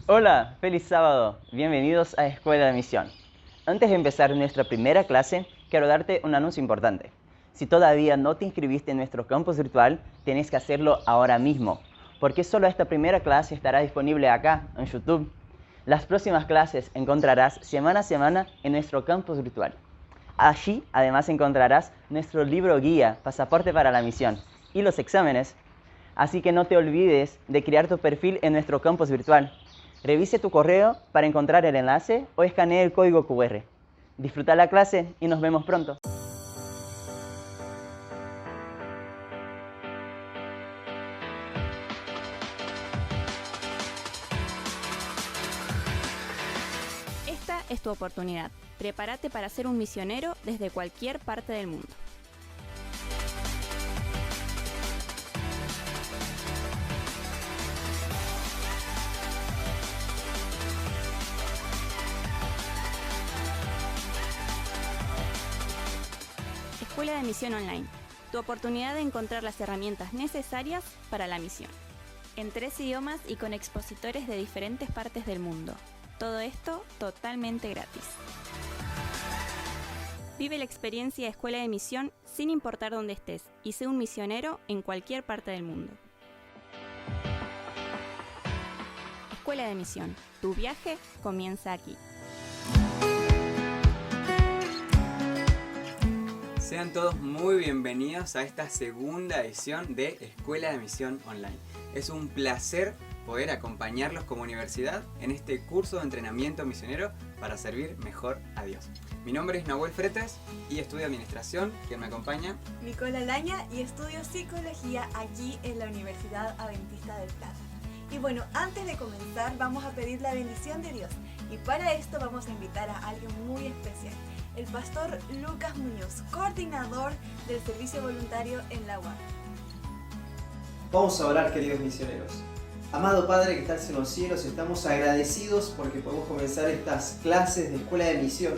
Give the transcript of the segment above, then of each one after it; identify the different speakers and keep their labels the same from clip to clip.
Speaker 1: Hola, feliz sábado. Bienvenidos a Escuela de Misión. Antes de empezar nuestra primera clase, quiero darte un anuncio importante. Si todavía no te inscribiste en nuestro campus virtual, tienes que hacerlo ahora mismo, porque solo esta primera clase estará disponible acá, en YouTube. Las próximas clases encontrarás semana a semana en nuestro campus virtual. Allí, además, encontrarás nuestro libro guía, Pasaporte para la Misión, y los exámenes. Así que no te olvides de crear tu perfil en nuestro campus virtual. Revise tu correo para encontrar el enlace o escanee el código QR. Disfruta la clase y nos vemos pronto.
Speaker 2: Esta es tu oportunidad. Prepárate para ser un misionero desde cualquier parte del mundo. Escuela de Misión Online. Tu oportunidad de encontrar las herramientas necesarias para la misión. En 3 idiomas y con expositores de diferentes partes del mundo. Todo esto totalmente gratis. Vive la experiencia de Escuela de Misión sin importar dónde estés y sé un misionero en cualquier parte del mundo. Escuela de Misión. Tu viaje comienza aquí.
Speaker 3: Sean todos muy bienvenidos a esta segunda edición de Escuela de Misión Online. Es un placer poder acompañarlos como universidad en este curso de entrenamiento misionero para servir mejor a Dios. Mi nombre es Nahuel Fretes y estudio Administración. ¿Quién me acompaña?
Speaker 4: Nicola Laña, y estudio Psicología aquí en la Universidad Adventista del Plata. Y bueno, antes de comenzar vamos a pedir la bendición de Dios, y para esto vamos a invitar a alguien muy especial, el pastor Lucas Muñoz, coordinador del servicio voluntario en la UAP.
Speaker 5: Vamos a orar, queridos misioneros. Amado Padre que estás en los cielos, estamos agradecidos porque podemos comenzar estas clases de Escuela de Misión.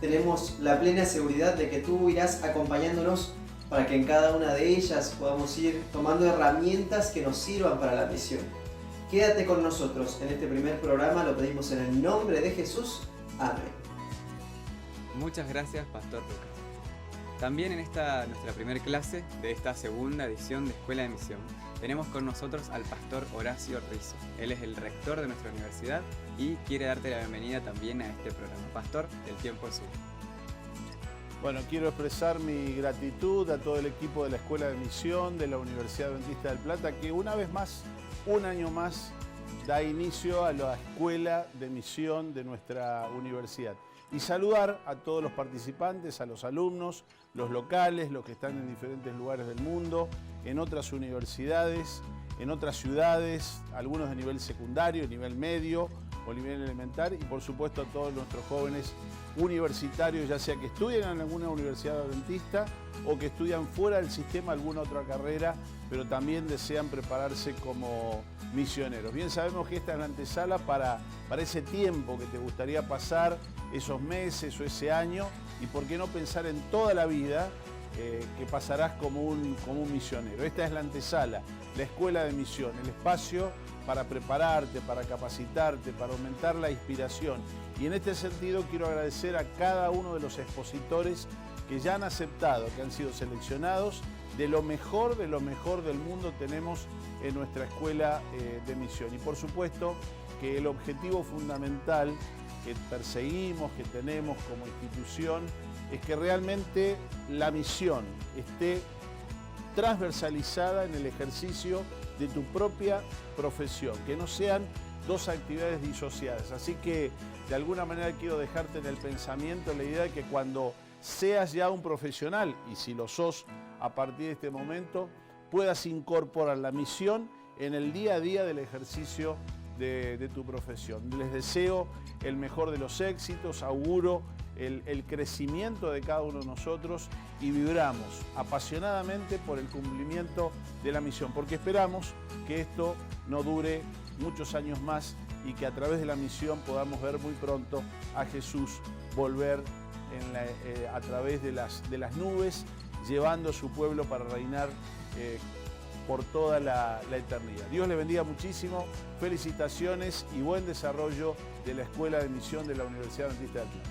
Speaker 5: Tenemos la plena seguridad de que tú irás acompañándonos para que en cada una de ellas podamos ir tomando herramientas que nos sirvan para la misión. Quédate con nosotros en este primer programa, lo pedimos en el nombre de Jesús. Amén.
Speaker 3: Muchas gracias, Pastor Lucas. También en esta nuestra primera clase de esta segunda edición de Escuela de Misión, tenemos con nosotros al Pastor Horacio Rizzo. Él es el rector de nuestra universidad y quiere darte la bienvenida también a este programa. Pastor, el tiempo es suyo.
Speaker 6: Bueno, quiero expresar mi gratitud a todo el equipo de la Escuela de Misión de la Universidad Adventista del Plata, que una vez más, un año más, da inicio a la Escuela de Misión de nuestra universidad. Y saludar a todos los participantes, a los alumnos, los locales, los que están en diferentes lugares del mundo, en otras universidades, en otras ciudades, algunos de nivel secundario, nivel medio o nivel elemental, y por supuesto a todos nuestros jóvenes universitarios, ya sea que estudien en alguna universidad adventista o que estudian fuera del sistema alguna otra carrera, pero también desean prepararse como misioneros. Bien sabemos que esta es la antesala para ese tiempo que te gustaría pasar, esos meses o ese año, y por qué no pensar en toda la vida que pasarás como un misionero. Esta es la antesala, la Escuela de Misión, el espacio para prepararte, para capacitarte, para aumentar la inspiración. Y en este sentido quiero agradecer a cada uno de los expositores que ya han aceptado, que han sido seleccionados. De lo mejor del mundo tenemos en nuestra Escuela de Misión. Y por supuesto que el objetivo fundamental que perseguimos, que tenemos como institución, es que realmente la misión esté transversalizada en el ejercicio de tu propia profesión, que no sean dos actividades disociadas. Así que de alguna manera quiero dejarte en el pensamiento la idea de que cuando seas ya un profesional, y si lo sos a partir de este momento, puedas incorporar la misión en el día a día del ejercicio de tu profesión. Les deseo el mejor de los éxitos, auguro el crecimiento de cada uno de nosotros y vibramos apasionadamente por el cumplimiento de la misión, porque esperamos que esto no dure muchos años más y que a través de la misión podamos ver muy pronto a Jesús volver a través de las nubes, llevando a su pueblo para reinar por toda la eternidad. Dios le bendiga muchísimo, felicitaciones y buen desarrollo de la Escuela de Misión de la Universidad Adventista del Plata.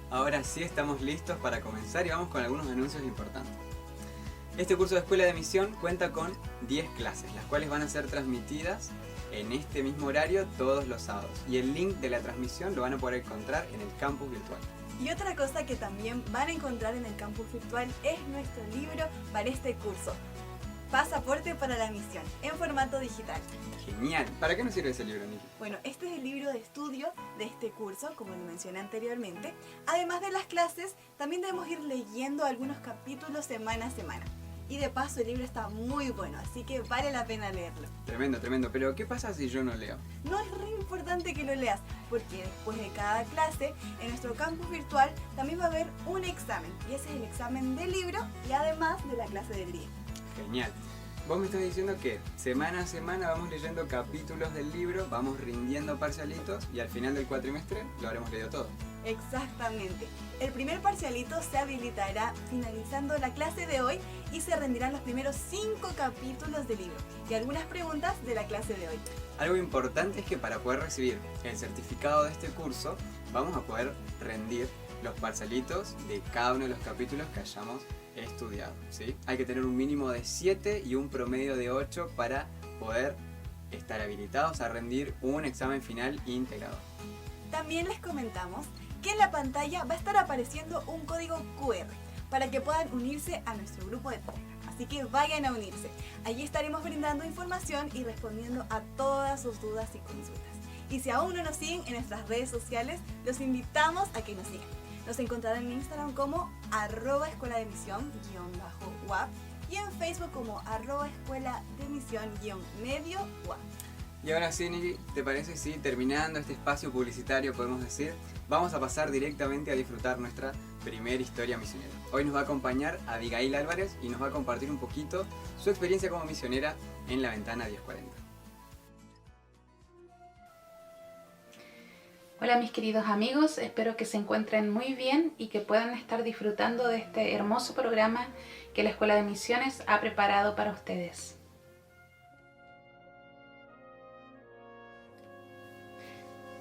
Speaker 3: Ahora sí estamos listos para comenzar y vamos con algunos anuncios importantes. Este curso de Escuela de Misión cuenta con 10 clases, las cuales van a ser transmitidas en este mismo horario todos los sábados. Y el link de la transmisión lo van a poder encontrar en el campus virtual.
Speaker 4: Y otra cosa que también van a encontrar en el campus virtual es nuestro libro para este curso, Pasaporte para la Misión, en formato digital.
Speaker 3: Genial. ¿Para qué nos sirve ese libro, Niki?
Speaker 4: Bueno, este es el libro de estudio de este curso, como lo mencioné anteriormente. Además de las clases, también debemos ir leyendo algunos capítulos semana a semana. Y de paso el libro está muy bueno, así que vale la pena leerlo.
Speaker 3: Tremendo, tremendo. Pero ¿qué pasa si yo no leo?
Speaker 4: No, es re importante que lo leas, porque después de cada clase, en nuestro campus virtual también va a haber un examen. Y ese es el examen del libro y además de la clase del día.
Speaker 3: Genial. Vos me estás diciendo que semana a semana vamos leyendo capítulos del libro, vamos rindiendo parcialitos y al final del cuatrimestre lo habremos leído todo.
Speaker 4: Exactamente. El primer parcialito se habilitará finalizando la clase de hoy y se rendirán los primeros 5 capítulos del libro y algunas preguntas de la clase de hoy.
Speaker 3: Algo importante es que para poder recibir el certificado de este curso vamos a poder rendir los parcialitos de cada uno de los capítulos que hayamos estudiado, ¿sí? Hay que tener un mínimo de 7 y un promedio de 8 para poder estar habilitados a rendir un examen final integrado.
Speaker 4: También les comentamos que en la pantalla va a estar apareciendo un código QR para que puedan unirse a nuestro grupo de Telegram. Así que vayan a unirse. Allí estaremos brindando información y respondiendo a todas sus dudas y consultas. Y si aún no nos siguen en nuestras redes sociales, los invitamos a que nos sigan. Nos encontrarán en Instagram como @escuela de misión_wap y en Facebook como @escuela de misión_medio wap.
Speaker 3: Y ahora sí, Niki, ¿te parece si terminando este espacio publicitario podemos decir, vamos a pasar directamente a disfrutar nuestra primera historia misionera? Hoy nos va a acompañar Abigail Álvarez y nos va a compartir un poquito su experiencia como misionera en la Ventana 1040.
Speaker 7: Hola mis queridos amigos, espero que se encuentren muy bien y que puedan estar disfrutando de este hermoso programa que la Escuela de Misiones ha preparado para ustedes.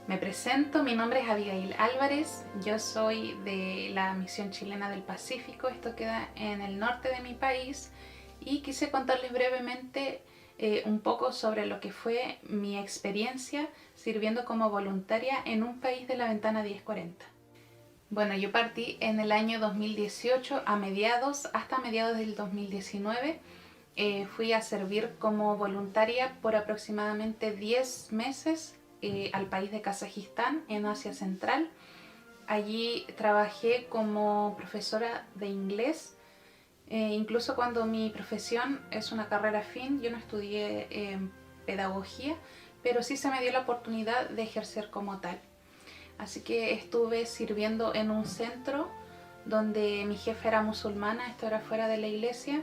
Speaker 7: Me presento, mi nombre es Abigail Álvarez, yo soy de la Misión Chilena del Pacífico, esto queda en el norte de mi país y quise contarles brevemente un poco sobre lo que fue mi experiencia sirviendo como voluntaria en un país de la Ventana 1040. Bueno, yo partí en el año 2018 hasta mediados del 2019. Fui a servir como voluntaria por aproximadamente 10 meses al país de Kazajistán en Asia Central. Allí trabajé como profesora de inglés. Incluso cuando mi profesión es una carrera afín, yo no estudié pedagogía, pero sí se me dio la oportunidad de ejercer como tal. Así que estuve sirviendo en un centro donde mi jefe era musulmana, esto era fuera de la iglesia.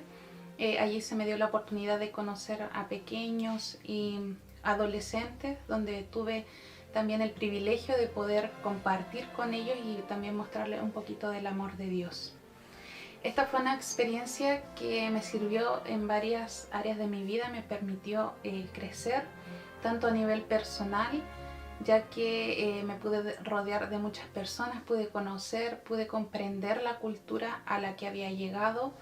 Speaker 7: Allí se me dio la oportunidad de conocer a pequeños y adolescentes, donde tuve también el privilegio de poder compartir con ellos y también mostrarles un poquito del amor de Dios. Esta fue una experiencia que me sirvió en varias áreas de mi vida, me permitió crecer, tanto a nivel personal, ya que me pude rodear de muchas personas, pude conocer, pude comprender la cultura a la que había llegado,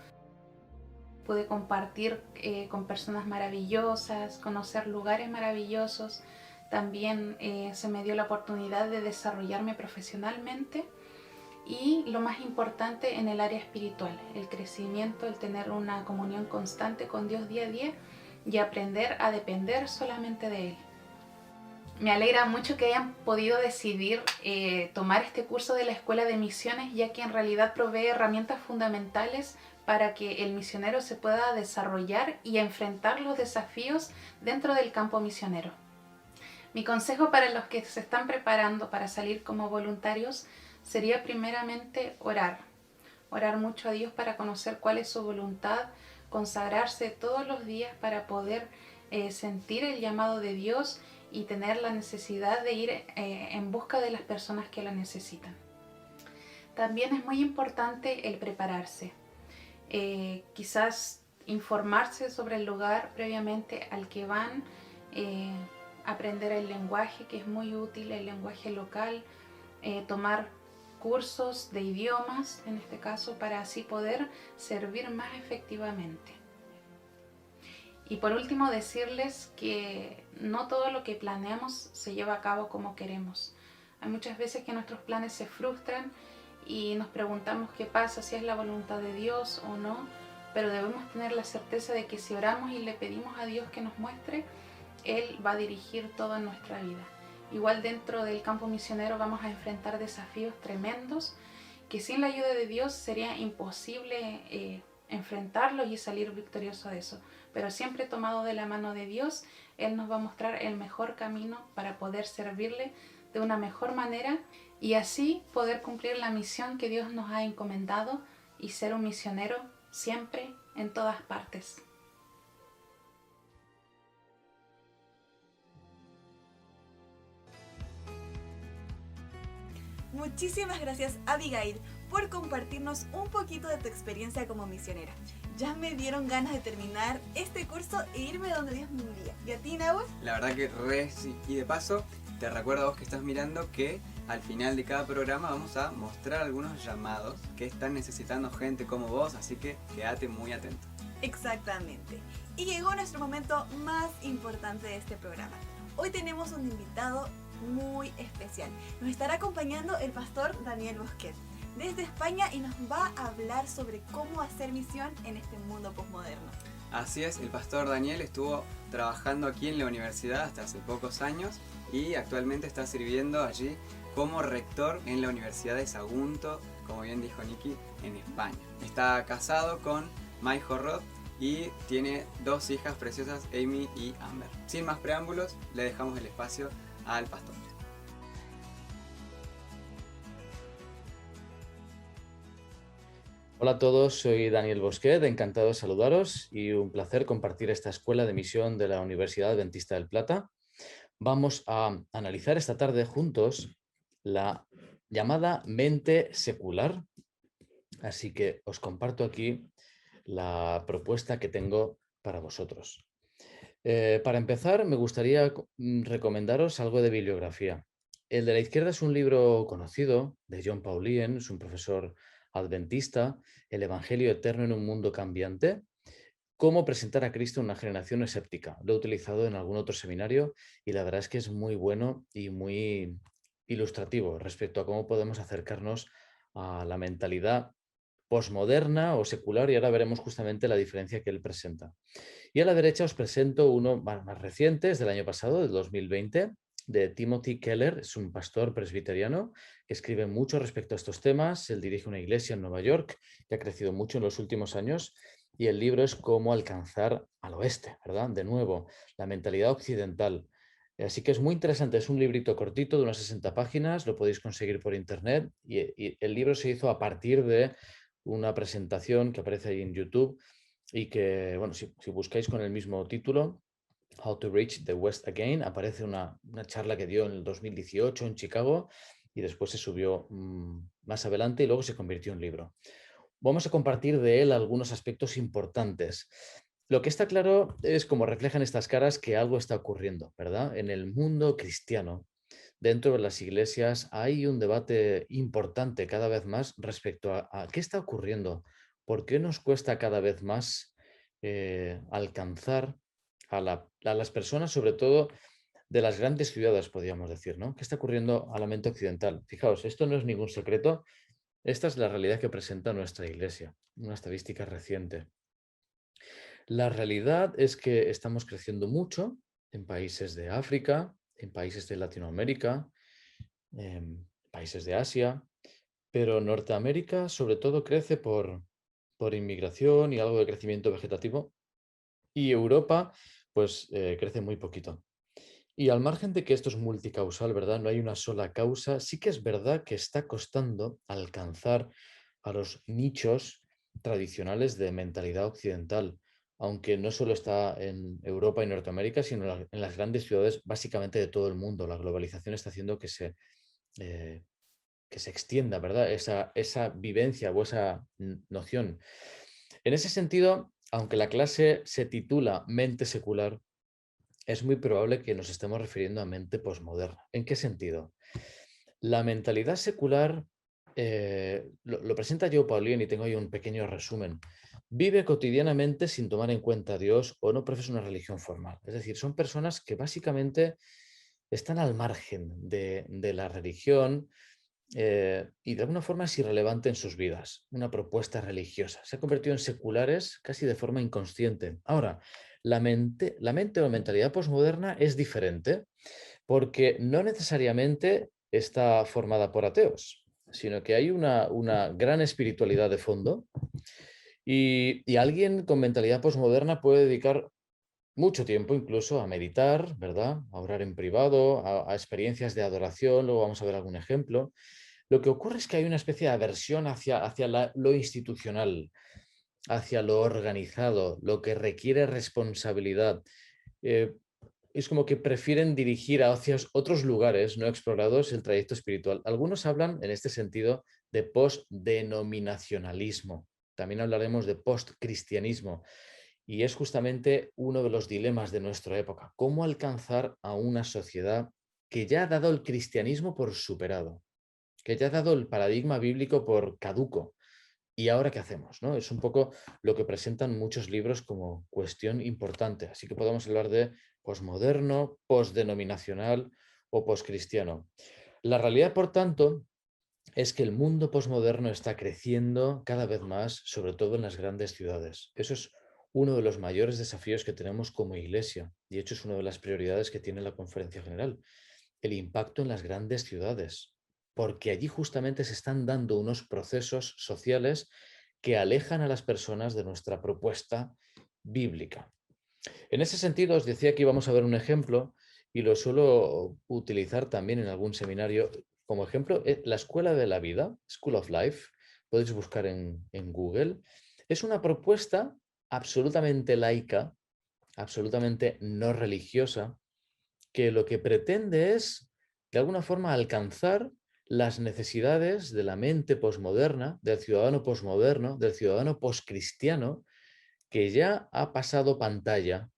Speaker 7: pude compartir con personas maravillosas, conocer lugares maravillosos. También se me dio la oportunidad de desarrollarme profesionalmente. Y lo más importante en el área espiritual, el crecimiento, el tener una comunión constante con Dios día a día y aprender a depender solamente de Él. Me alegra mucho que hayan podido decidir tomar este curso de la Escuela de Misiones, ya que en realidad provee herramientas fundamentales para que el misionero se pueda desarrollar y enfrentar los desafíos dentro del campo misionero. Mi consejo para los que se están preparando para salir como voluntarios sería primeramente orar mucho a Dios para conocer cuál es su voluntad, consagrarse todos los días para poder sentir el llamado de Dios y tener la necesidad de ir en busca de las personas que lo necesitan. También es muy importante el prepararse. Quizás informarse sobre el lugar previamente al que van, aprender el lenguaje, que es muy útil, el lenguaje local, tomar cursos de idiomas, en este caso, para así poder servir más efectivamente. Y por último, decirles que no todo lo que planeamos se lleva a cabo como queremos. Hay muchas veces que nuestros planes se frustran y nos preguntamos qué pasa, si es la voluntad de Dios o no, pero debemos tener la certeza de que si oramos y le pedimos a Dios que nos muestre, Él va a dirigir toda nuestra vida. Igual dentro del campo misionero vamos a enfrentar desafíos tremendos que sin la ayuda de Dios sería imposible enfrentarlos y salir victorioso de eso. Pero siempre tomado de la mano de Dios, Él nos va a mostrar el mejor camino para poder servirle de una mejor manera y así poder cumplir la misión que Dios nos ha encomendado y ser un misionero siempre, en todas partes.
Speaker 4: Muchísimas gracias, Abigail, por compartirnos un poquito de tu experiencia como misionera. Ya me dieron ganas de terminar este curso e irme donde Dios me envía. ¿Y a ti, Nahuel?
Speaker 3: La verdad que sí. Y de paso, te recuerdo a vos que estás mirando que al final de cada programa vamos a mostrar algunos llamados que están necesitando gente como vos, así que quédate muy atento.
Speaker 4: Exactamente. Y llegó nuestro momento más importante de este programa. Hoy tenemos un invitado muy especial. Nos estará acompañando el pastor Daniel Bosquet desde España y nos va a hablar sobre cómo hacer misión en este mundo posmoderno.
Speaker 3: Así es, el pastor Daniel estuvo trabajando aquí en la universidad hasta hace pocos años y actualmente está sirviendo allí como rector en la Universidad de Sagunto, como bien dijo Nicky, en España. Está casado con Mai Roth y tiene 2 hijas preciosas, Amy y Amber. Sin más preámbulos, le dejamos el espacio al pastor.
Speaker 8: Hola a todos, soy Daniel Bosquet, encantado de saludaros y un placer compartir esta escuela de misión de la Universidad Adventista del Plata. Vamos a analizar esta tarde juntos la llamada mente secular, así que os comparto aquí la propuesta que tengo para vosotros. Para empezar, me gustaría recomendaros algo de bibliografía. El de la izquierda es un libro conocido de John Paulien, es un profesor adventista, El Evangelio Eterno en un Mundo Cambiante, cómo presentar a Cristo a una generación escéptica. Lo he utilizado en algún otro seminario y la verdad es que es muy bueno y muy ilustrativo respecto a cómo podemos acercarnos a la mentalidad posmoderna o secular y ahora veremos justamente la diferencia que él presenta. Y a la derecha os presento uno más reciente, es del año pasado, del 2020, de Timothy Keller, es un pastor presbiteriano que escribe mucho respecto a estos temas. Él dirige una iglesia en Nueva York que ha crecido mucho en los últimos años y el libro es Cómo alcanzar al oeste, ¿verdad? De nuevo, la mentalidad occidental. Así que es muy interesante, es un librito cortito de unas 60 páginas, lo podéis conseguir por internet y el libro se hizo a partir de una presentación que aparece ahí en YouTube y que, bueno, si buscáis con el mismo título, How to Reach the West Again, aparece una charla que dio en el 2018 en Chicago y después se subió más adelante y luego se convirtió en libro. Vamos a compartir de él algunos aspectos importantes. Lo que está claro es, como reflejan estas caras, que algo está ocurriendo, ¿verdad? En el mundo cristiano, dentro de las iglesias, hay un debate importante cada vez más respecto a qué está ocurriendo, por qué nos cuesta cada vez más alcanzar a las personas, sobre todo de las grandes ciudades, podríamos decir, ¿no? ¿Qué está ocurriendo a la mente occidental? Fijaos, esto no es ningún secreto, esta es la realidad que presenta nuestra iglesia, una estadística reciente. La realidad es que estamos creciendo mucho en países de África, en países de Latinoamérica, en países de Asia, pero Norteamérica sobre todo crece por inmigración y algo de crecimiento vegetativo, y Europa pues crece muy poquito. Y al margen de que esto es multicausal, ¿verdad? No hay una sola causa, sí que es verdad que está costando alcanzar a los nichos tradicionales de mentalidad occidental, aunque no solo está en Europa y Norteamérica, sino en las grandes ciudades básicamente de todo el mundo. La globalización está haciendo que se extienda, ¿verdad? Esa vivencia o esa noción. En ese sentido, aunque la clase se titula Mente secular, es muy probable que nos estemos refiriendo a mente posmoderna. ¿En qué sentido? La mentalidad secular, lo presenta Joe Paulien y tengo ahí un pequeño resumen. Vive cotidianamente sin tomar en cuenta a Dios o no profesa una religión formal. Es decir, son personas que básicamente están al margen de la religión, y de alguna forma es irrelevante en sus vidas, una propuesta religiosa. Se ha convertido en seculares casi de forma inconsciente. Ahora, la mente o mentalidad posmoderna es diferente porque no necesariamente está formada por ateos, sino que hay una gran espiritualidad de fondo y alguien con mentalidad posmoderna puede dedicar mucho tiempo incluso a meditar, ¿verdad? A orar en privado, a experiencias de adoración, luego vamos a ver algún ejemplo. Lo que ocurre es que hay una especie de aversión hacia lo institucional, hacia lo organizado, lo que requiere responsabilidad. Eh, es como que prefieren dirigir hacia otros lugares no explorados el trayecto espiritual. Algunos hablan en este sentido de postdenominacionalismo. También hablaremos de postcristianismo. Y es justamente uno de los dilemas de nuestra época. ¿Cómo alcanzar a una sociedad que ya ha dado el cristianismo por superado? Que ya ha dado el paradigma bíblico por caduco. ¿Y ahora qué hacemos? ¿No? Es un poco lo que presentan muchos libros como cuestión importante. Así que podemos hablar de posmoderno, postdenominacional o poscristiano. La realidad, por tanto, es que el mundo posmoderno está creciendo cada vez más, sobre todo en las grandes ciudades. Eso es uno de los mayores desafíos que tenemos como Iglesia. Y de hecho es una de las prioridades que tiene la Conferencia General. El impacto en las grandes ciudades, porque allí justamente se están dando unos procesos sociales que alejan a las personas de nuestra propuesta bíblica. En ese sentido, os decía que íbamos a ver un ejemplo y lo suelo utilizar también en algún seminario. Como ejemplo, la Escuela de la Vida, School of Life, podéis buscar en Google. Es una propuesta absolutamente laica, absolutamente no religiosa, que lo que pretende es, de alguna forma, alcanzar las necesidades de la mente posmoderna, del ciudadano posmoderno, del ciudadano poscristiano, que ya ha pasado pantalla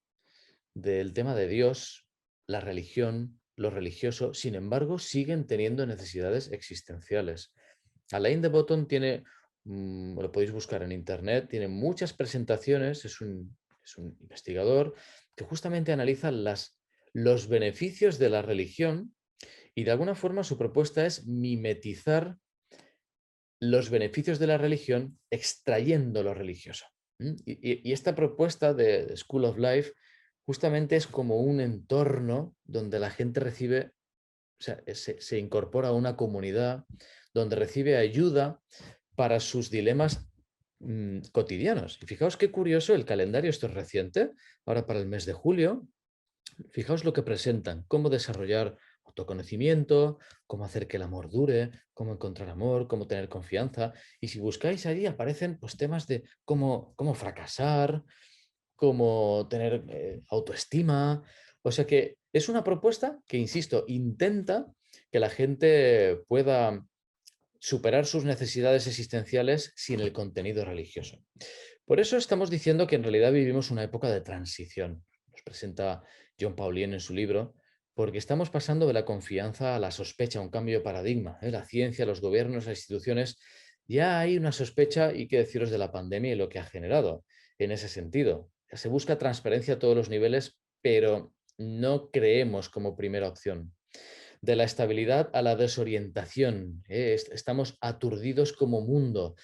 Speaker 8: del tema de Dios, la religión, lo religioso, sin embargo, siguen teniendo necesidades existenciales. Alain de Botton tiene, lo podéis buscar en internet, tiene muchas presentaciones, es un investigador que justamente analiza los beneficios de la religión y de alguna forma su propuesta es mimetizar los beneficios de la religión extrayendo lo religioso. Y esta propuesta de School of Life justamente es como un entorno donde la gente recibe, o sea, se incorpora a una comunidad, donde recibe ayuda para sus dilemas cotidianos. Y fijaos qué curioso el calendario, esto es reciente, ahora para el mes de julio, fijaos lo que presentan, cómo desarrollar autoconocimiento, cómo hacer que el amor dure, cómo encontrar amor, cómo tener confianza. Y si buscáis allí aparecen pues, temas de cómo fracasar, cómo tener autoestima. O sea que es una propuesta que, insisto, intenta que la gente pueda superar sus necesidades existenciales sin el contenido religioso. Por eso estamos diciendo que en realidad vivimos una época de transición. Nos presenta John Paulien en su libro, porque estamos pasando de la confianza a la sospecha, un cambio de paradigma. La ciencia, los gobiernos, las instituciones, ya hay una sospecha, y qué deciros de la pandemia y lo que ha generado en ese sentido. Se busca transparencia a todos los niveles, pero no creemos como primera opción. De la estabilidad a la desorientación. Estamos aturdidos como mundo.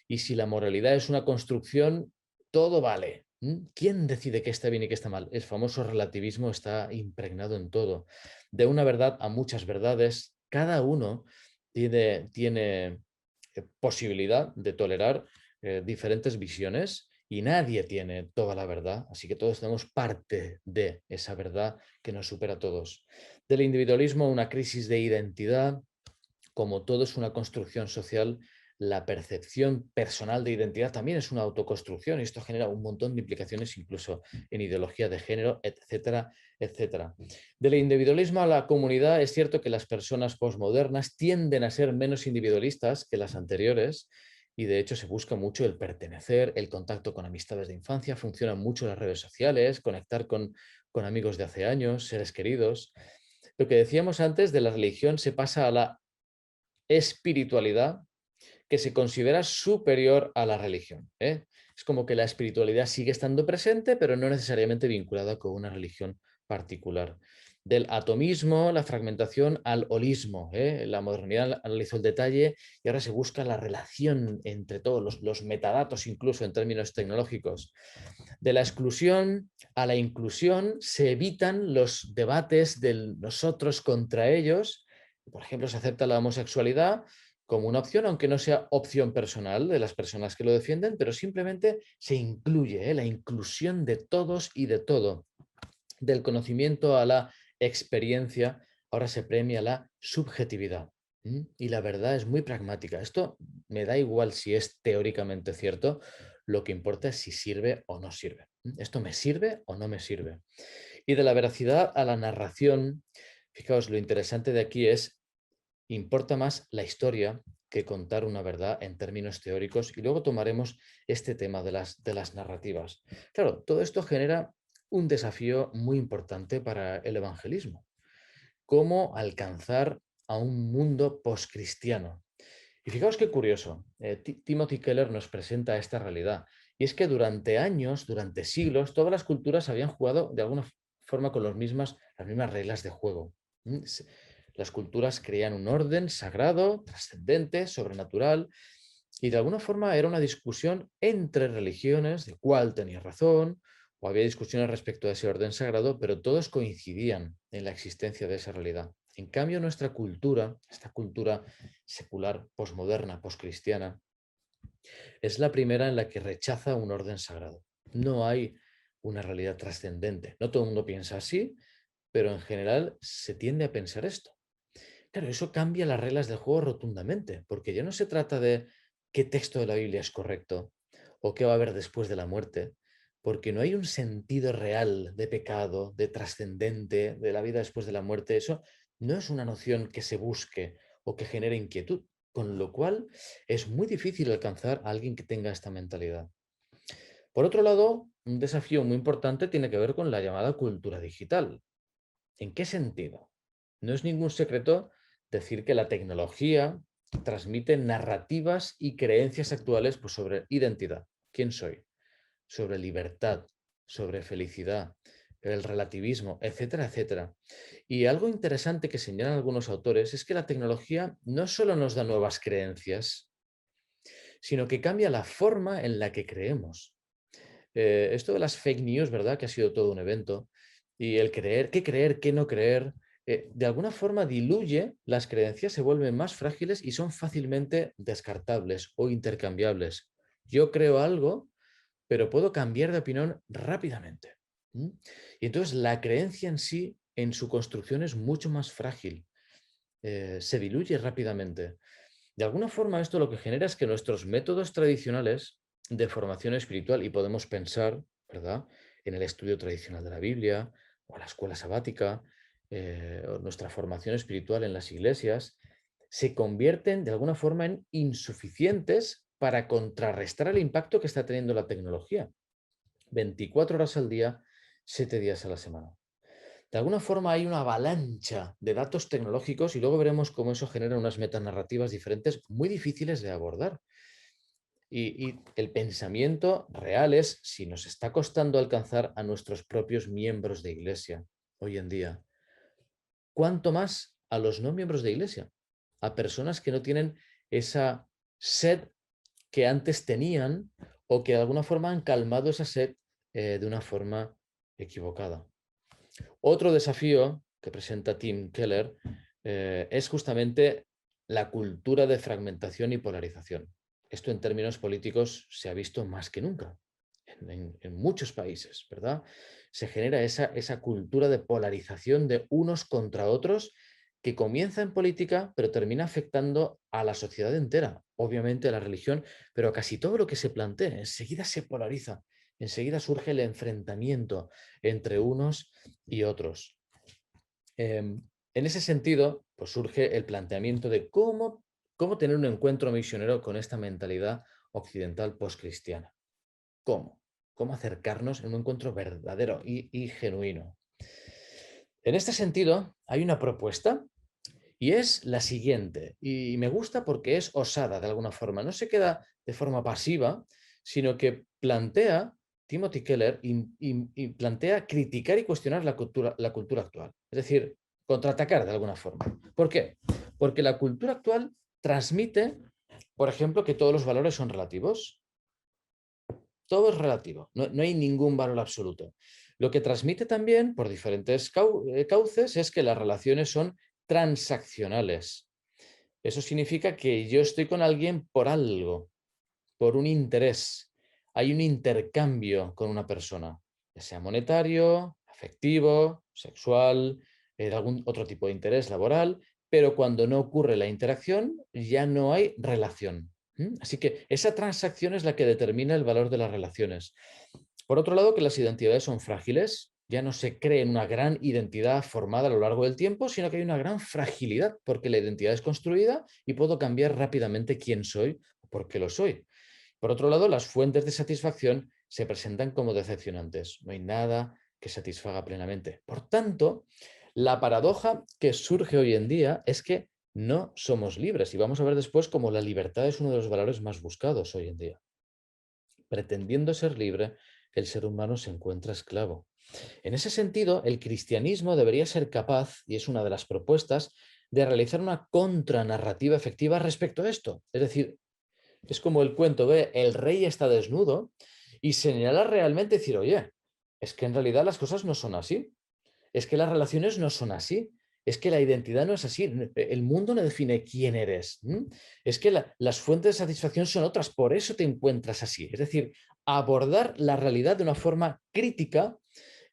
Speaker 8: Y si la moralidad es una construcción, todo vale. ¿Quién decide qué está bien y qué está mal? El famoso relativismo está impregnado en todo. De una verdad a muchas verdades, cada uno tiene posibilidad de tolerar diferentes visiones y nadie tiene toda la verdad, así que todos tenemos parte de esa verdad que nos supera a todos. Del individualismo a una crisis de identidad, como todo es una construcción social, la percepción personal de identidad también es una autoconstrucción y esto genera un montón de implicaciones incluso en ideología de género, etcétera, etcétera. Del individualismo a la comunidad, es cierto que las personas posmodernas tienden a ser menos individualistas que las anteriores y de hecho se busca mucho el pertenecer, el contacto con amistades de infancia, funcionan mucho las redes sociales, conectar con amigos de hace años, seres queridos. Lo que decíamos antes de la religión se pasa a la espiritualidad, que se considera superior a la religión, ¿eh? Es como que la espiritualidad sigue estando presente, pero no necesariamente vinculada con una religión particular. Del atomismo, la fragmentación al holismo, ¿eh? La modernidad analizó el detalle y ahora se busca la relación entre todos los metadatos, incluso en términos tecnológicos. De la exclusión a la inclusión se evitan los debates de nosotros contra ellos. Por ejemplo, se acepta la homosexualidad como una opción, aunque no sea opción personal de las personas que lo defienden, pero simplemente se incluye, ¿eh? La inclusión de todos y de todo. Del conocimiento a la experiencia, ahora se premia la subjetividad. Y la verdad es muy pragmática. Esto me da igual si es teóricamente cierto, lo que importa es si sirve o no sirve. ¿Esto me sirve o no me sirve? Y de la veracidad a la narración, fijaos, lo interesante de aquí es, importa más la historia que contar una verdad en términos teóricos, y luego tomaremos este tema de las narrativas. Claro, todo esto genera un desafío muy importante para el evangelismo. ¿Cómo alcanzar a un mundo poscristiano? Y fijaos qué curioso, Timothy Keller nos presenta esta realidad, y es que durante años, durante siglos, todas las culturas habían jugado de alguna forma con las mismas reglas de juego. Las culturas creían un orden sagrado, trascendente, sobrenatural, y de alguna forma era una discusión entre religiones de cuál tenía razón, o había discusiones respecto a ese orden sagrado, pero todos coincidían en la existencia de esa realidad. En cambio, nuestra cultura, esta cultura secular, posmoderna, poscristiana, es la primera en la que rechaza un orden sagrado. No hay una realidad trascendente. No todo el mundo piensa así, pero en general se tiende a pensar esto. Claro, eso cambia las reglas del juego rotundamente, porque ya no se trata de qué texto de la Biblia es correcto o qué va a haber después de la muerte, porque no hay un sentido real de pecado, de trascendente, de la vida después de la muerte. Eso no es una noción que se busque o que genere inquietud, con lo cual es muy difícil alcanzar a alguien que tenga esta mentalidad. Por otro lado, un desafío muy importante tiene que ver con la llamada cultura digital. ¿En qué sentido? No es ningún secreto decir que la tecnología transmite narrativas y creencias actuales, pues, sobre identidad, quién soy, sobre libertad, sobre felicidad, el relativismo, etcétera, etcétera. Y algo interesante que señalan algunos autores es que la tecnología no solo nos da nuevas creencias, sino que cambia la forma en la que creemos. Esto de las fake news, ¿verdad? Que ha sido todo un evento. Y el creer, qué no creer, de alguna forma diluye las creencias, se vuelven más frágiles y son fácilmente descartables o intercambiables. Yo creo algo, pero puedo cambiar de opinión rápidamente. Y entonces la creencia en sí, en su construcción, es mucho más frágil. Se diluye rápidamente. De alguna forma, esto lo que genera es que nuestros métodos tradicionales de formación espiritual, y podemos pensar, ¿verdad?, en el estudio tradicional de la Biblia o la escuela sabática, o nuestra formación espiritual en las iglesias, se convierten de alguna forma en insuficientes para contrarrestar el impacto que está teniendo la tecnología. 24 horas al día, 7 días a la semana. De alguna forma hay una avalancha de datos tecnológicos y luego veremos cómo eso genera unas metanarrativas diferentes muy difíciles de abordar. Y el pensamiento real es si nos está costando alcanzar a nuestros propios miembros de iglesia hoy en día, ¿cuánto más a los no miembros de iglesia? A personas que no tienen esa sed que antes tenían o que de alguna forma han calmado esa sed de una forma equivocada. Otro desafío que presenta Tim Keller es justamente la cultura de fragmentación y polarización. Esto en términos políticos se ha visto más que nunca en muchos países, ¿verdad? Se genera esa cultura de polarización de unos contra otros que comienza en política, pero termina afectando a la sociedad entera, obviamente a la religión, pero a casi todo lo que se plantee. Enseguida se polariza, enseguida surge el enfrentamiento entre unos y otros. En ese sentido, pues surge el planteamiento de cómo ¿Cómo tener un encuentro misionero con esta mentalidad occidental postcristiana? ¿Cómo? ¿Cómo acercarnos en un encuentro verdadero y genuino? En este sentido, hay una propuesta y es la siguiente, y me gusta porque es osada de alguna forma, no se queda de forma pasiva, sino que plantea, Timothy Keller, y plantea criticar y cuestionar la cultura actual, es decir, contraatacar de alguna forma. ¿Por qué? Porque la cultura actual transmite, por ejemplo, que todos los valores son relativos. Todo es relativo, no hay ningún valor absoluto. Lo que transmite también, por diferentes cauces, es que las relaciones son transaccionales. Eso significa que yo estoy con alguien por algo, por un interés. Hay un intercambio con una persona, ya sea monetario, afectivo, sexual, de algún otro tipo de interés laboral, pero cuando no ocurre la interacción ya no hay relación. Así que esa transacción es la que determina el valor de las relaciones. Por otro lado, que las identidades son frágiles, ya no se cree en una gran identidad formada a lo largo del tiempo, sino que hay una gran fragilidad porque la identidad es construida y puedo cambiar rápidamente quién soy o por qué lo soy. Por otro lado, las fuentes de satisfacción se presentan como decepcionantes. No hay nada que satisfaga plenamente. Por tanto, la paradoja que surge hoy en día es que no somos libres y vamos a ver después cómo la libertad es uno de los valores más buscados hoy en día. Pretendiendo ser libre, el ser humano se encuentra esclavo. En ese sentido, el cristianismo debería ser capaz, y es una de las propuestas, de realizar una contranarrativa efectiva respecto a esto. Es decir, es como el cuento de el rey está desnudo y señalar realmente decir, oye, es que en realidad las cosas no son así. Es que las relaciones no son así. Es que la identidad no es así. El mundo no define quién eres. Es que las fuentes de satisfacción son otras. Por eso te encuentras así. Es decir, abordar la realidad de una forma crítica,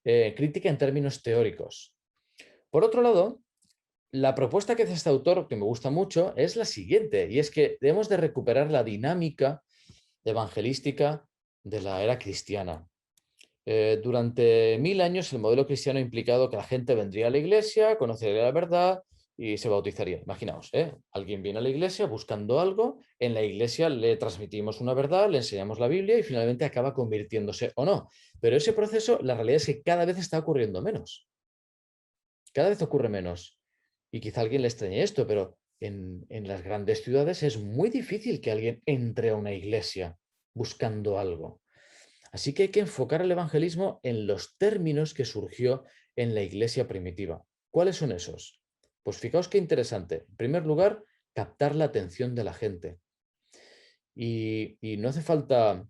Speaker 8: crítica en términos teóricos. Por otro lado, la propuesta que hace este autor, que me gusta mucho, es la siguiente, y es que debemos de recuperar la dinámica evangelística de la era cristiana. Durante 1000 años el modelo cristiano ha implicado que la gente vendría a la iglesia, conocería la verdad y se bautizaría. Imaginaos, alguien viene a la iglesia buscando algo, en la iglesia le transmitimos una verdad, le enseñamos la Biblia y finalmente acaba convirtiéndose o no. Pero ese proceso, la realidad es que cada vez está ocurriendo menos. Cada vez ocurre menos. Y quizá a alguien le extrañe esto, pero en las grandes ciudades es muy difícil que alguien entre a una iglesia buscando algo. Así que hay que enfocar el evangelismo en los términos que surgió en la iglesia primitiva. ¿Cuáles son esos? Pues fijaos qué interesante. En primer lugar, captar la atención de la gente. Y no hace falta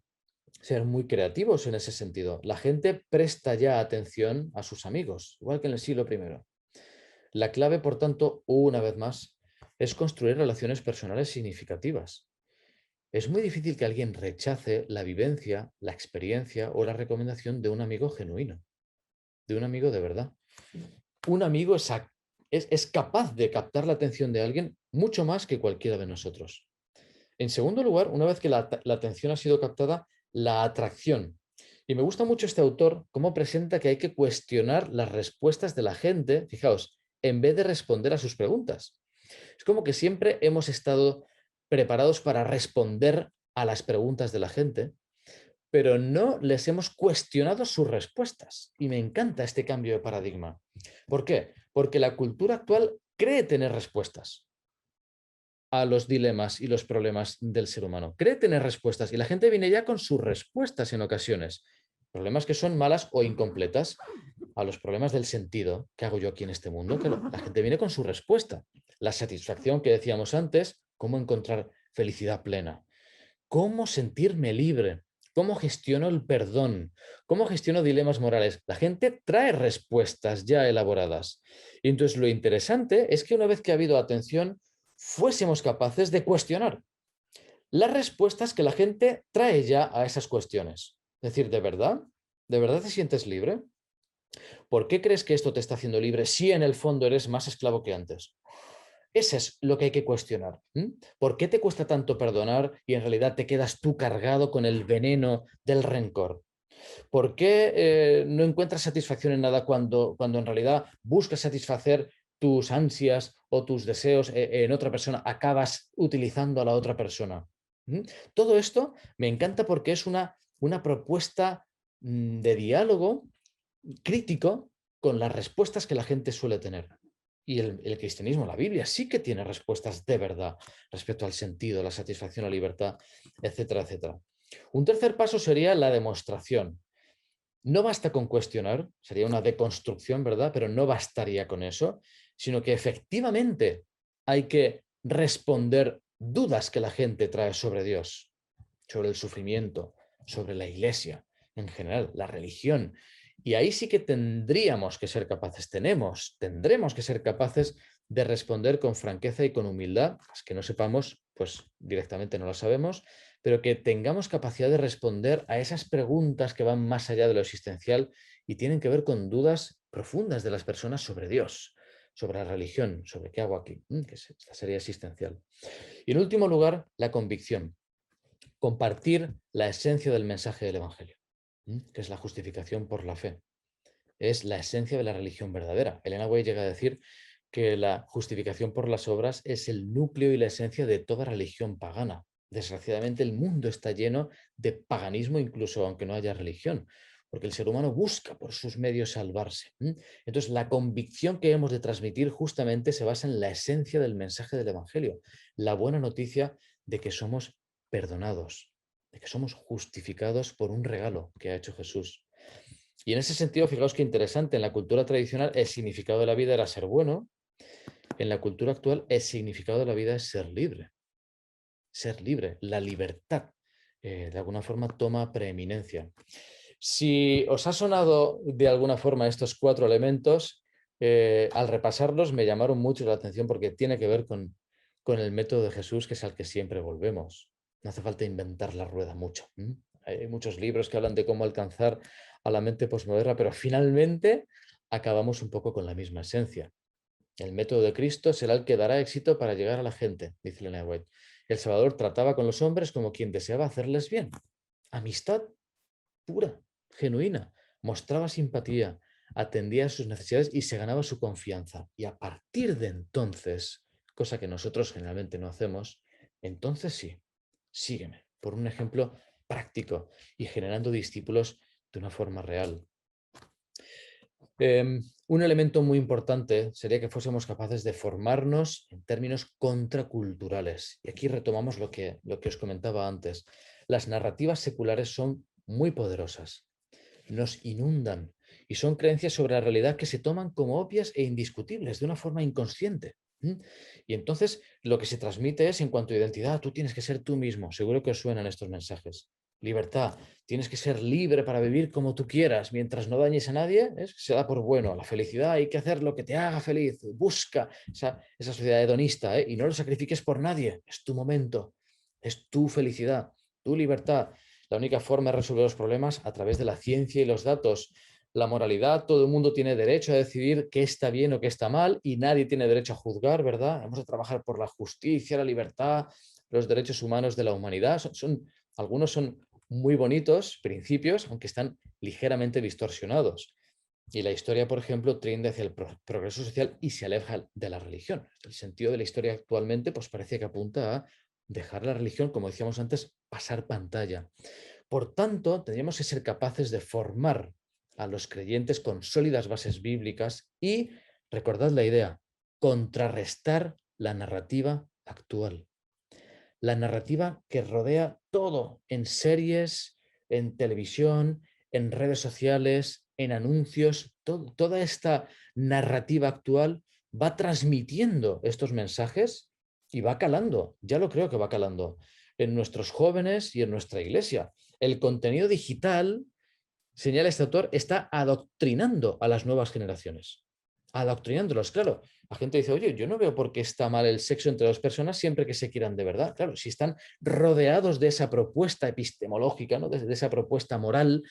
Speaker 8: ser muy creativos en ese sentido. La gente presta ya atención a sus amigos, igual que en el siglo I. La clave, por tanto, una vez más, es construir relaciones personales significativas. Es muy difícil que alguien rechace la vivencia, la experiencia o la recomendación de un amigo genuino, de un amigo de verdad. Un amigo es capaz de captar la atención de alguien mucho más que cualquiera de nosotros. En segundo lugar, una vez que la atención ha sido captada, la atracción. Y me gusta mucho este autor, cómo presenta que hay que cuestionar las respuestas de la gente, fijaos, en vez de responder a sus preguntas. Es como que siempre hemos estado preparados para responder a las preguntas de la gente, pero no les hemos cuestionado sus respuestas. Y me encanta este cambio de paradigma. ¿Por qué? Porque la cultura actual cree tener respuestas a los dilemas y los problemas del ser humano. Cree tener respuestas y la gente viene ya con sus respuestas en ocasiones. Problemas que son malas o incompletas a los problemas del sentido. ¿Qué hago yo aquí en este mundo? Que la gente viene con su respuesta. La satisfacción que decíamos antes, cómo encontrar felicidad plena, cómo sentirme libre, cómo gestiono el perdón, cómo gestiono dilemas morales. La gente trae respuestas ya elaboradas. Y entonces lo interesante es que una vez que ha habido atención, fuésemos capaces de cuestionar las respuestas que la gente trae ya a esas cuestiones. Es decir, ¿de verdad? ¿De verdad te sientes libre? ¿Por qué crees que esto te está haciendo libre si en el fondo eres más esclavo que antes? Eso es lo que hay que cuestionar. ¿Por qué te cuesta tanto perdonar y en realidad te quedas tú cargado con el veneno del rencor? ¿Por qué no encuentras satisfacción en nada cuando en realidad buscas satisfacer tus ansias o tus deseos en otra persona, acabas utilizando a la otra persona. Todo esto me encanta porque es una propuesta de diálogo crítico con las respuestas que la gente suele tener. Y el cristianismo, la Biblia, sí que tiene respuestas de verdad respecto al sentido, la satisfacción, la libertad, etcétera, etcétera. Un tercer paso sería la demostración. No basta con cuestionar, sería una deconstrucción, ¿verdad? Pero no bastaría con eso, sino que efectivamente hay que responder dudas que la gente trae sobre Dios, sobre el sufrimiento, sobre la iglesia en general, la religión. Y ahí sí que tendremos que ser capaces, tendremos que ser capaces de responder con franqueza y con humildad. Las que no sepamos, pues directamente no lo sabemos, pero que tengamos capacidad de responder a esas preguntas que van más allá de lo existencial y tienen que ver con dudas profundas de las personas sobre Dios, sobre la religión, sobre qué hago aquí, que esta sería existencial. Y en último lugar, la convicción. Compartir la esencia del mensaje del Evangelio, que es la justificación por la fe. Es la esencia de la religión verdadera. Elena White llega a decir que la justificación por las obras es el núcleo y la esencia de toda religión pagana. Desgraciadamente el mundo está lleno de paganismo, incluso aunque no haya religión, porque el ser humano busca por sus medios salvarse. Entonces la convicción que hemos de transmitir justamente se basa en la esencia del mensaje del Evangelio, la buena noticia de que somos perdonados, de que somos justificados por un regalo que ha hecho Jesús. Y en ese sentido, fijaos qué interesante, en la cultura tradicional el significado de la vida era ser bueno, en la cultura actual el significado de la vida es ser libre. Ser libre, la libertad, de alguna forma toma preeminencia. Si os ha sonado de alguna forma estos 4 elementos, al repasarlos me llamaron mucho la atención porque tiene que ver con el método de Jesús, que es al que siempre volvemos. No hace falta inventar la rueda mucho. Hay muchos libros que hablan de cómo alcanzar a la mente posmoderna, pero finalmente acabamos un poco con la misma esencia. El método de Cristo será el que dará éxito para llegar a la gente, dice Elena White. El Salvador trataba con los hombres como quien deseaba hacerles bien. Amistad pura, genuina. Mostraba simpatía, atendía a sus necesidades y se ganaba su confianza. Y a partir de entonces, cosa que nosotros generalmente no hacemos, entonces sí, sígueme, por un ejemplo práctico y generando discípulos de una forma real. Un elemento muy importante sería que fuésemos capaces de formarnos en términos contraculturales. Y aquí retomamos lo que os comentaba antes. Las narrativas seculares son muy poderosas, nos inundan y son creencias sobre la realidad que se toman como obvias e indiscutibles de una forma inconsciente. Y entonces lo que se transmite es, en cuanto a identidad, tú tienes que ser tú mismo. Seguro que os suenan estos mensajes. Libertad, tienes que ser libre para vivir como tú quieras, mientras no dañes a nadie, se da por bueno. La felicidad, hay que hacer lo que te haga feliz, busca esa sociedad hedonista, y no lo sacrifiques por nadie, es tu momento, es tu felicidad, tu libertad. La única forma de resolver los problemas a través de la ciencia y los datos. La moralidad, todo el mundo tiene derecho a decidir qué está bien o qué está mal y nadie tiene derecho a juzgar, ¿verdad? Vamos a trabajar por la justicia, la libertad, los derechos humanos de la humanidad. Algunos son muy bonitos principios, aunque están ligeramente distorsionados. Y la historia, por ejemplo, tiende hacia el progreso social y se aleja de la religión. El sentido de la historia actualmente pues parece que apunta a dejar la religión, como decíamos antes, pasar pantalla. Por tanto, tendríamos que ser capaces de formar a los creyentes con sólidas bases bíblicas y, recordad la idea, contrarrestar la narrativa actual. La narrativa que rodea todo en series, en televisión, en redes sociales, en anuncios. Toda esta narrativa actual va transmitiendo estos mensajes y va calando. Ya lo creo que va calando en nuestros jóvenes y en nuestra iglesia. El contenido digital, señala este autor, está adoctrinando a las nuevas generaciones. Adoctrinándolos, claro. La gente dice, oye, yo no veo por qué está mal el sexo entre 2 personas siempre que se quieran de verdad. Claro, si están rodeados de esa propuesta epistemológica, ¿no? de esa propuesta moral,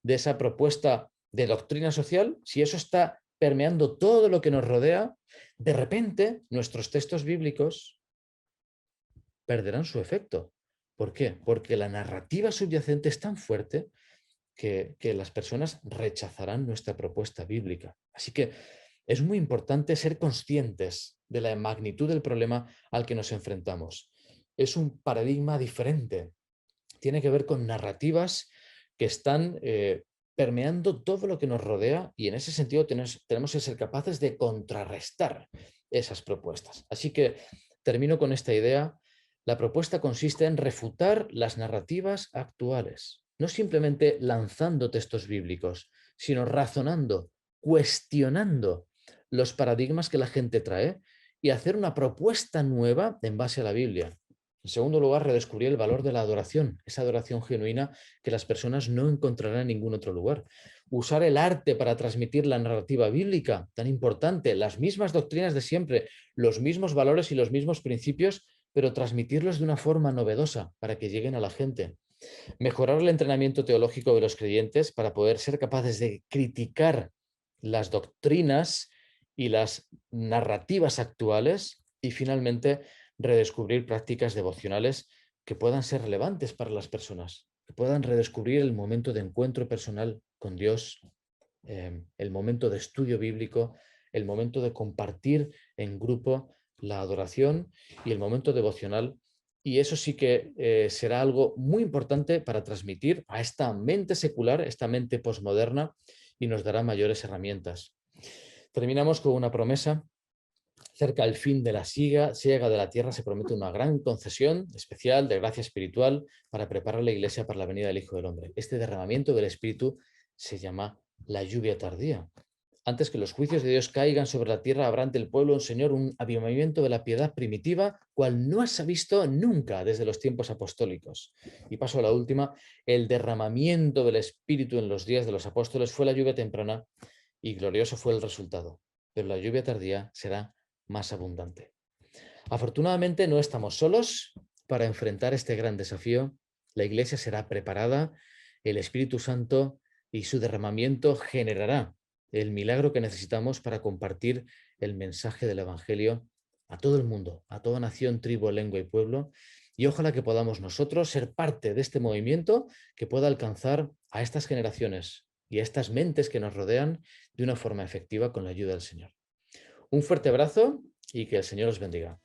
Speaker 8: de esa propuesta de doctrina social, si eso está permeando todo lo que nos rodea, de repente nuestros textos bíblicos perderán su efecto. ¿Por qué? Porque la narrativa subyacente es tan fuerte que las personas rechazarán nuestra propuesta bíblica. Así que Es muy importante ser conscientes de la magnitud del problema al que nos enfrentamos. Es un paradigma diferente. Tiene que ver con narrativas que están permeando todo lo que nos rodea, y en ese sentido tenemos que ser capaces de contrarrestar esas propuestas. Así que termino con esta idea. La propuesta consiste en refutar las narrativas actuales, no simplemente lanzando textos bíblicos, sino razonando, cuestionando los paradigmas que la gente trae y hacer una propuesta nueva en base a la Biblia. En segundo lugar, redescubrir el valor de la adoración, esa adoración genuina que las personas no encontrarán en ningún otro lugar. Usar el arte para transmitir la narrativa bíblica, tan importante, las mismas doctrinas de siempre, los mismos valores y los mismos principios, pero transmitirlos de una forma novedosa para que lleguen a la gente. Mejorar el entrenamiento teológico de los creyentes para poder ser capaces de criticar las doctrinas y las narrativas actuales, y finalmente redescubrir prácticas devocionales que puedan ser relevantes para las personas, que puedan redescubrir el momento de encuentro personal con Dios, el momento de estudio bíblico, el momento de compartir en grupo la adoración y el momento devocional. Y eso sí que será algo muy importante para transmitir a esta mente secular, esta mente posmoderna, y nos dará mayores herramientas. Terminamos con una promesa. Cerca del fin de la siega de la tierra se promete una gran concesión especial de gracia espiritual para preparar la iglesia para la venida del Hijo del Hombre. Este derramamiento del Espíritu se llama la lluvia tardía. Antes que los juicios de Dios caigan sobre la tierra, habrá ante el pueblo, Señor, un avivamiento de la piedad primitiva, cual no se ha visto nunca desde los tiempos apostólicos. Y paso a la última. El derramamiento del Espíritu en los días de los apóstoles fue la lluvia temprana y glorioso fue el resultado. Pero la lluvia tardía será más abundante. Afortunadamente no estamos solos para enfrentar este gran desafío. La Iglesia será preparada, el Espíritu Santo y su derramamiento generará el milagro que necesitamos para compartir el mensaje del Evangelio a todo el mundo, a toda nación, tribu, lengua y pueblo, y ojalá que podamos nosotros ser parte de este movimiento que pueda alcanzar a estas generaciones y a estas mentes que nos rodean de una forma efectiva con la ayuda del Señor. Un fuerte abrazo y que el Señor os bendiga.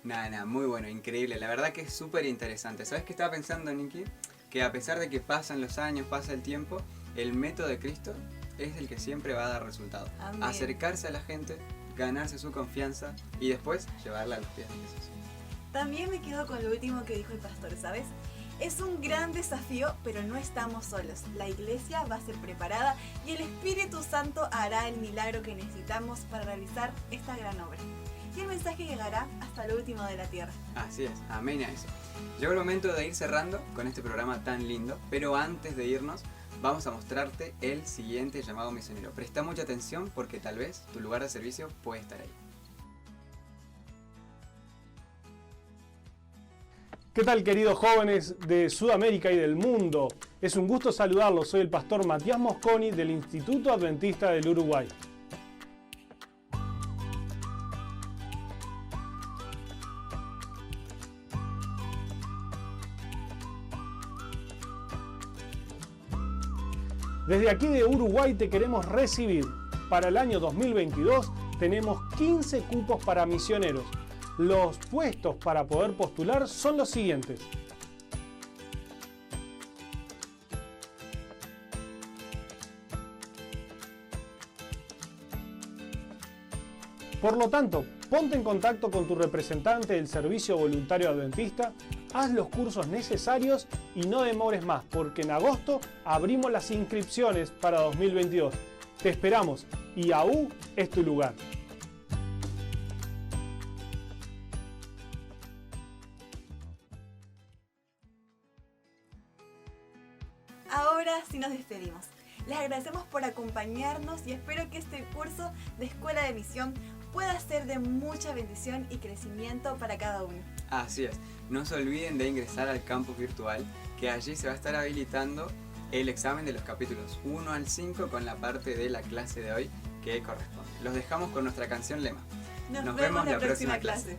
Speaker 3: Nada, muy bueno, increíble. La verdad que es súper interesante. ¿Sabes qué estaba pensando, Nicky? Que a pesar de que pasan los años, pasa el tiempo, el método de Cristo es el que siempre va a dar resultado.
Speaker 4: Amén.
Speaker 3: Acercarse a la gente, ganarse su confianza y después llevarla a los pies de Jesús.
Speaker 4: También me quedo con lo último que dijo el pastor, ¿sabes? Es un gran desafío, pero no estamos solos. La iglesia va a ser preparada y el Espíritu Santo hará el milagro que necesitamos para realizar esta gran obra. Y el mensaje llegará hasta lo último de la tierra.
Speaker 3: Así es, amén a eso. Llegó el momento de ir cerrando con este programa tan lindo, pero antes de irnos vamos a mostrarte el siguiente llamado misionero. Presta mucha atención porque tal vez tu lugar de servicio puede estar ahí.
Speaker 9: ¿Qué tal, queridos jóvenes de Sudamérica y del mundo? Es un gusto saludarlos. Soy el pastor Matías Mosconi del Instituto Adventista del Uruguay. Desde aquí de Uruguay te queremos recibir. Para el año 2022 tenemos 15 cupos para misioneros. Los puestos para poder postular son los siguientes. Por lo tanto, ponte en contacto con tu representante del Servicio Voluntario Adventista, haz los cursos necesarios y no demores más, porque en agosto abrimos las inscripciones para 2022. Te esperamos y AU es tu lugar.
Speaker 4: Ahora sí nos despedimos. Les agradecemos por acompañarnos y espero que este curso de Escuela de Misión pueda ser de mucha bendición y crecimiento para cada uno.
Speaker 3: Así es, no se olviden de ingresar al campus virtual, que allí se va a estar habilitando el examen de los capítulos 1 al 5 con la parte de la clase de hoy que corresponde. Los dejamos con nuestra canción lema.
Speaker 4: Nos vemos la próxima clase.